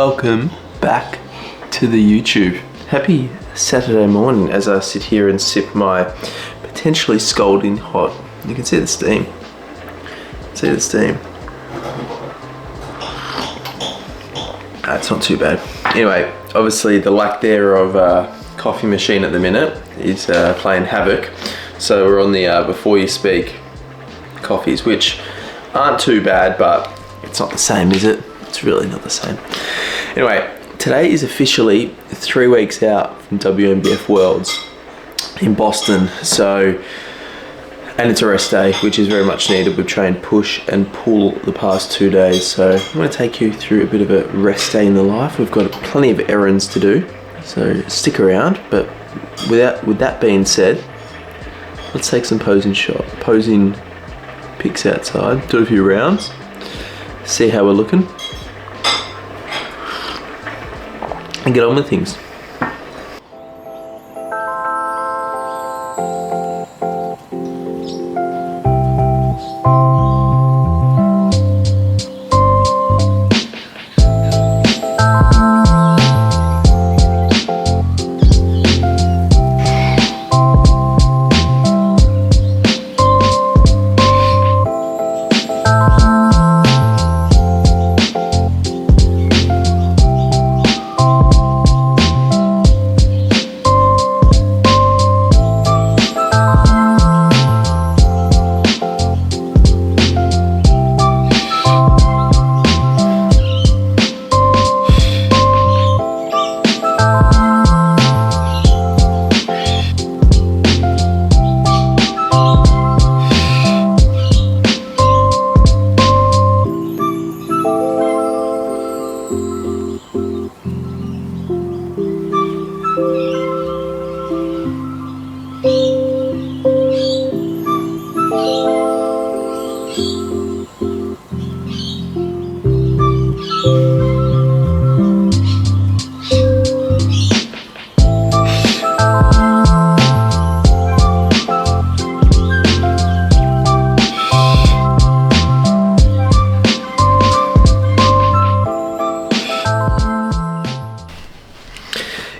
welcome back to the YouTube. Happy Saturday morning as I sit here and sip my potentially scalding hot. You can see the steam. It's not too bad. Anyway, obviously the lack there of coffee machine at the minute is playing havoc. So we're on the before you speak coffees, which aren't too bad, but it's not the same, is it? It's really not the same. Anyway, today is officially 3 weeks out from WNBF Worlds in Boston. And it's a rest day, which is very much needed. We've trained push and pull the past 2 days. So I'm going to take you through a bit of a rest day in the life. We've got plenty of errands to do, so stick around. But with that being said, let's take some posing pics outside, do a few rounds, see how we're looking, and get on with things.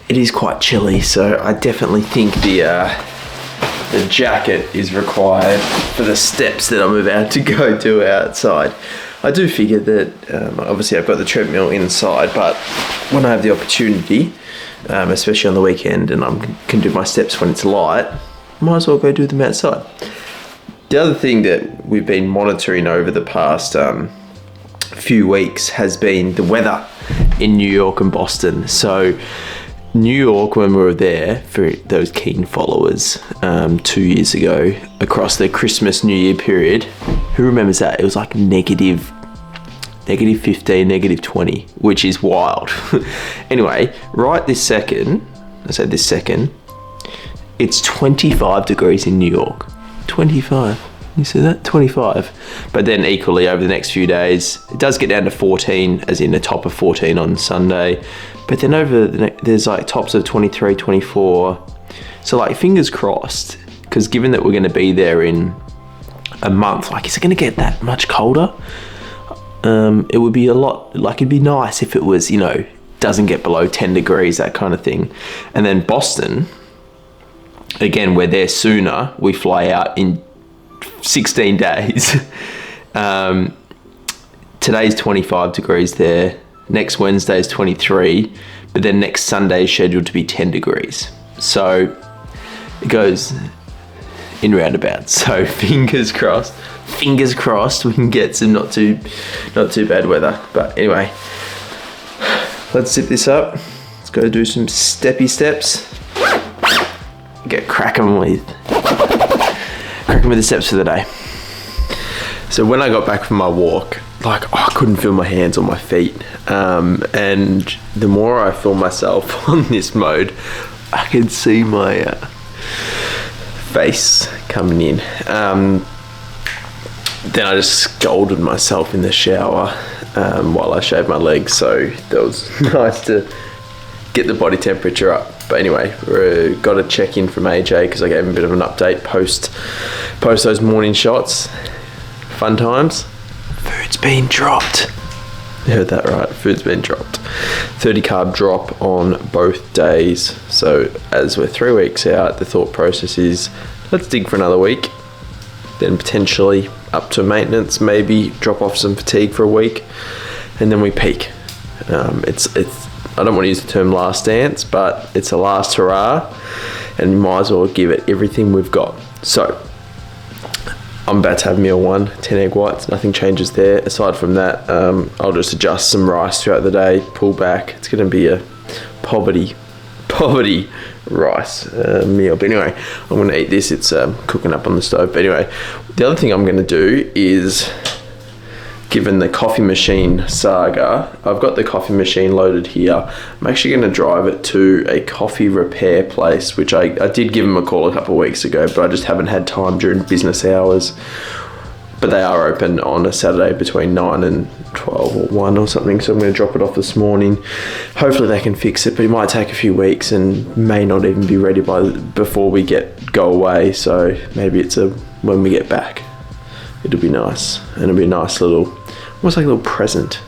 It is quite chilly, so I definitely think the jacket is required for the steps that I'm about to go do outside. I do figure that obviously I've got the treadmill inside, but when I have the opportunity, especially on the weekend, and I can do my steps when it's light, might as well go do them outside. The other thing that we've been monitoring over the past few weeks has been the weather in New York and Boston. So New York, when we were there, for those keen followers, 2 years ago, across the Christmas New Year period, who remembers that? It was like negative 15, negative 20, which is wild. Anyway, right this second, it's 25 degrees in New York. 25. You see that? 25. But then equally over the next few days, it does get down to 14, as in the top of 14 on Sunday. But then there's like tops of 23, 24. So like fingers crossed, because given that we're going to be there in a month, like is it going to get that much colder? It would be a lot, like it'd be nice if it was, doesn't get below 10 degrees, that kind of thing. And then Boston, again, we're there sooner. We fly out in 16 days. Today's 25 degrees there. Next Wednesday is 23, but then next Sunday is scheduled to be 10 degrees. So it goes in roundabouts. So fingers crossed we can get some not too bad weather. But anyway, let's zip this up. Let's go do some steppy steps. Get cracking with the steps for the day. So when I got back from my walk, I couldn't feel my hands or my feet. And the more I feel myself on this mode, I can see my face coming in. Then I just scalded myself in the shower while I shaved my legs. So that was nice to get the body temperature up. But anyway, we got a check in from AJ because I gave him a bit of an update post those morning shots. Fun times. Food's been dropped. You heard that right, food's been dropped. 30 carb drop on both days. So as we're 3 weeks out, the thought process is, let's dig for another week, then potentially up to maintenance, maybe drop off some fatigue for a week, and then we peak. It's I don't want to use the term last dance, but it's a last hurrah, and you might as well give it everything we've got. So I'm about to have meal 1, 10 egg whites, nothing changes there. Aside from that, I'll just adjust some rice throughout the day, pull back. It's going to be a poverty rice meal. But anyway, I'm going to eat this. It's cooking up on the stove. But anyway, the other thing I'm going to do is, given the coffee machine saga, I've got the coffee machine loaded here. I'm actually going to drive it to a coffee repair place, which I did give them a call a couple of weeks ago, but I just haven't had time during business hours. But they are open on a Saturday between 9 and 12 or 1 or something, so I'm going to drop it off this morning. Hopefully they can fix it, but it might take a few weeks and may not even be ready before we go away, so maybe it's when we get back. It'll be nice, and it'll be a nice little, almost like a little present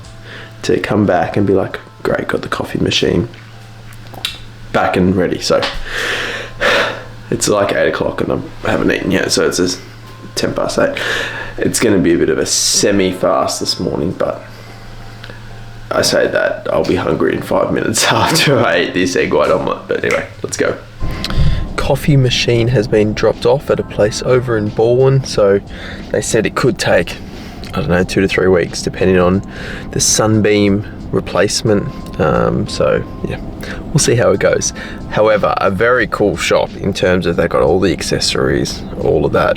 to come back and be like, great, got the coffee machine back and ready. So it's like 8 o'clock and I haven't eaten yet, so it's just 10 past 8. It's going to be a bit of a semi-fast this morning, but I say that I'll be hungry in 5 minutes after I eat this egg white omelette. But anyway, let's go. Coffee machine has been dropped off at a place over in Baldwin, so they said it could take, I don't know, 2 to 3 weeks depending on the sunbeam replacement. So yeah, we'll see how it goes. However, a very cool shop in terms of they've got all the accessories, all of that.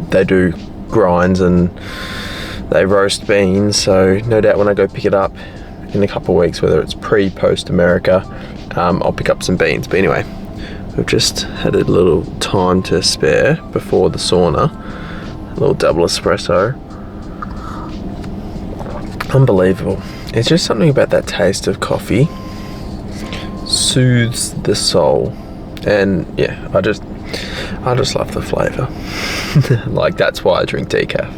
They do grinds and they roast beans, so no doubt when I go pick it up in a couple of weeks, whether it's post America, I'll pick up some beans. But anyway, we've just had a little time to spare before the sauna. A little double espresso. Unbelievable. It's just something about that taste of coffee soothes the soul. And yeah, I just love the flavour. Like, that's why I drink decaf.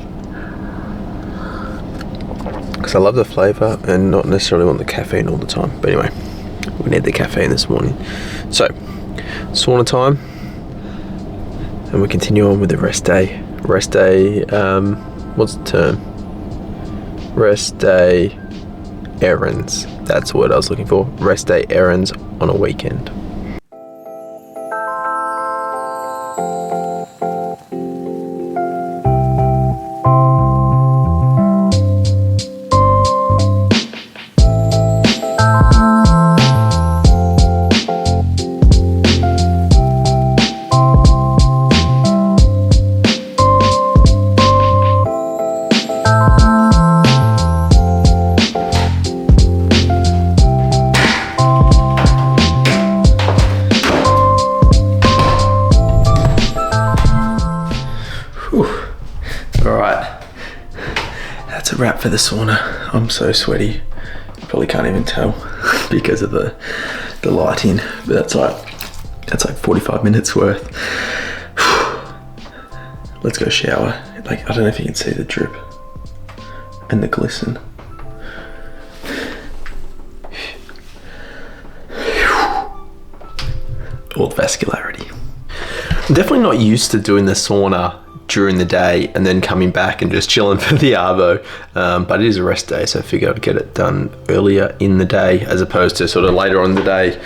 Because I love the flavour and not necessarily want the caffeine all the time. But anyway, we need the caffeine this morning. So, sauna time. And we continue on with the rest day. Rest day, what's the term? Rest day errands. That's the word I was looking for. Rest day errands on a weekend. Alright, that's a wrap for the sauna. I'm so sweaty. You probably can't even tell because of the lighting, but that's like 45 minutes worth. Let's go shower. Like, I don't know if you can see the drip and the glisten. All the vascularity. I'm definitely not used to doing the sauna during the day and then coming back and just chilling for the arvo, but it is a rest day, so I figured I'd get it done earlier in the day as opposed to sort of later on in the day.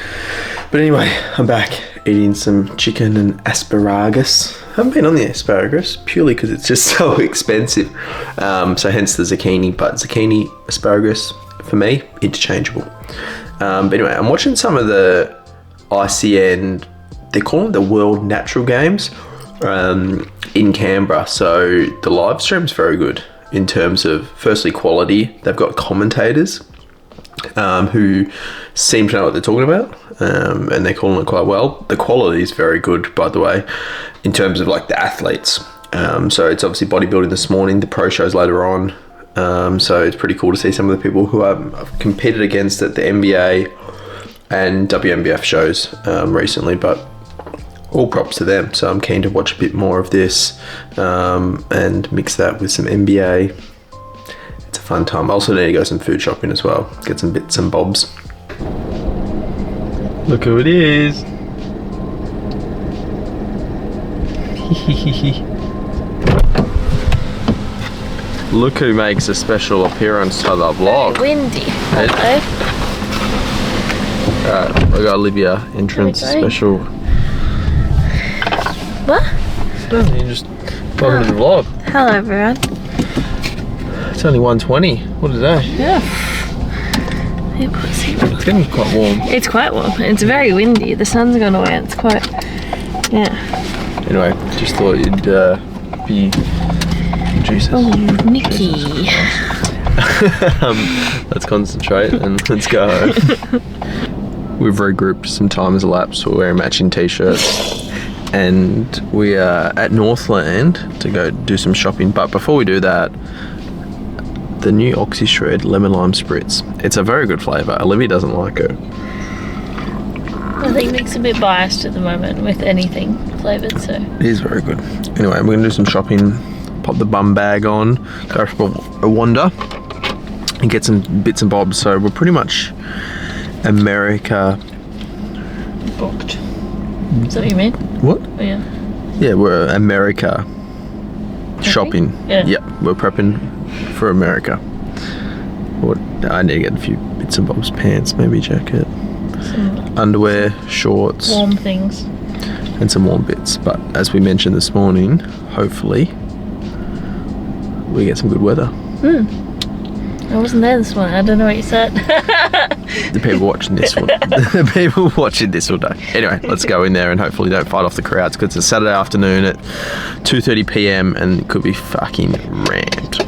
But anyway, I'm back eating some chicken and asparagus. I haven't been on the asparagus purely because it's just so expensive, so hence the zucchini. But zucchini, asparagus, for me, interchangeable. But anyway, I'm watching some of the ICN, they call them the World Natural Games, in Canberra. So the live stream's very good in terms of, firstly, quality. They've got commentators who seem to know what they're talking about, and they're calling it quite well. The quality is very good, by the way, in terms of like the athletes. So it's obviously bodybuilding this morning, the pro shows later on. So it's pretty cool to see some of the people who I've competed against at the NBA and WNBF shows recently, but all props to them. So I'm keen to watch a bit more of this and mix that with some NBA It's a fun time. I also need to go some food shopping as well. Get some bits and bobs. Look who it is. Look who makes a special appearance to the vlog. Windy. Hello. Alright, we got Olivia entrance special. What? You just welcome to the vlog. Hello everyone. It's only 1:20. What is that? Yeah. It's getting quite warm. It's quite warm. It's very windy. The sun's gone away. It's quite. Yeah. Anyway, just thought you'd be. Jesus. Oh, Nikki. Let's concentrate and let's go. We've regrouped. Some time has elapsed. We're wearing matching t-shirts, and we are at Northland to go do some shopping. But before we do that, the new Oxy Shred Lemon Lime Spritz. It's a very good flavour. Olivia doesn't like it. I think Nick's a bit biased at the moment with anything flavoured, so. It is very good. Anyway, we're going to do some shopping, pop the bum bag on, go for a wander, and get some bits and bobs. So we're pretty much America booked. Is that what you mean? What? Oh, yeah. Yeah, we're America shopping. Yeah. Yep, we're prepping for America. What? I need to get a few bits and bobs, pants, maybe a jacket, Some underwear, shorts, warm things. and some warm bits. But as we mentioned this morning, hopefully we get some good weather. I wasn't there this morning. I don't know what you said. The people watching this one, the people watching this will know. Anyway, let's go in there and hopefully don't fight off the crowds, because it's a Saturday afternoon at 2:30 p.m. and it could be fucking rammed.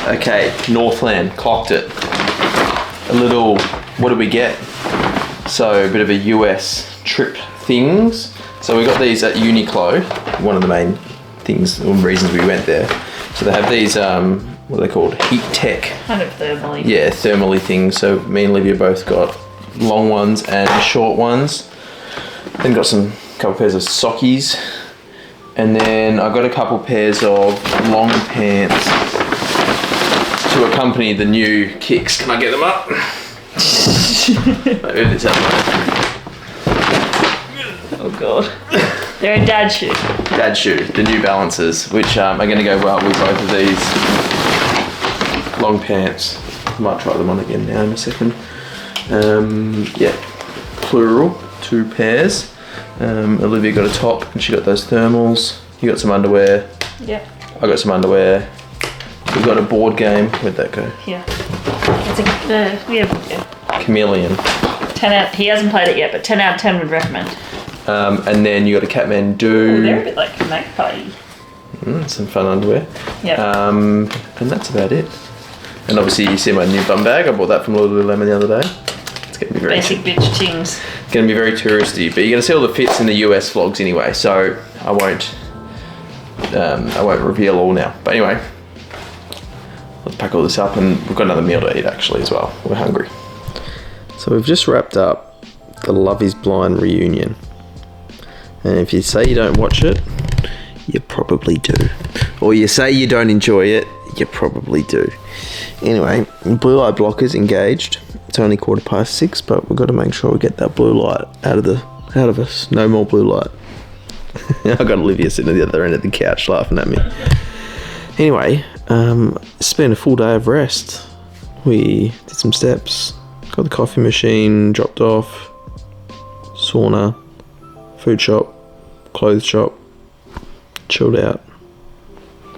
Okay, Northland, clocked it. A little, what did we get? So a bit of a US trip things. So we got these at Uniqlo, one of the main things or reasons we went there. So they have these, what are they called? Heat Tech. Kind of thermally. Yeah, thermally things. So me and Olivia both got long ones and short ones. Then got some couple pairs of sockies. And then I got a couple pairs of long pants to accompany the new kicks. Can I get them up? Maybe it's that Oh god. They're a dad shoe. Dad shoe, the New Balances, which are going to go well with both of these long pants. Might try them on again now in a second. Yeah, plural, 2 pairs. Olivia got a top and she got those thermals. You got some underwear. Yeah. I got some underwear. We got a board game. Where'd that go? Yeah. It's a Chameleon. 10 out. He hasn't played it yet, but 10 out of 10 would recommend. And then you got a Catmandu. Oh, they're a bit like a magpie. Some fun underwear. Yeah. And that's about it. And obviously you see my new bum bag. I bought that from Lululemon the other day. It's going to be very basic bitch things. It's going to be very touristy, but you're going to see all the fits in the US vlogs anyway, so I won't reveal all now. But anyway, let's pack all this up, and we've got another meal to eat actually as well. We're hungry. So we've just wrapped up the Love is Blind reunion. And if you say you don't watch it, you probably do. Or you say you don't enjoy it, you probably do. Anyway, blue light blockers engaged. It's only 6:15, but we've got to make sure we get that blue light out of us. No more blue light. I got Olivia sitting at the other end of the couch laughing at me. Anyway, it's been a full day of rest. We did some steps, got the coffee machine dropped off, sauna, food shop, clothes shop, chilled out.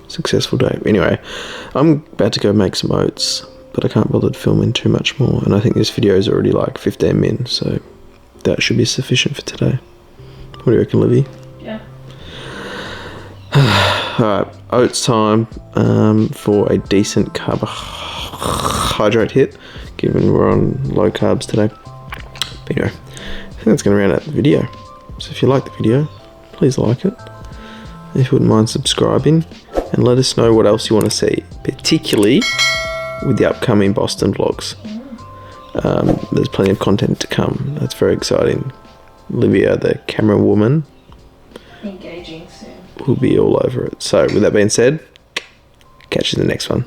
Successful day. Anyway, I'm about to go make some oats, but I can't bother filming too much more, and I think this video is already like 15 min, so that should be sufficient for today. What do you reckon, Livy? Yeah. Alright, oats time for a decent carbohydrate hit, given we're on low carbs today. But anyway, I think that's going to round out the video. So if you like the video, please like it. If you wouldn't mind subscribing, and let us know what else you want to see, particularly with the upcoming Boston vlogs. There's plenty of content to come. That's very exciting. Olivia, the camera woman, Engaging soon. will be all over it. So with that being said, catch you in the next one.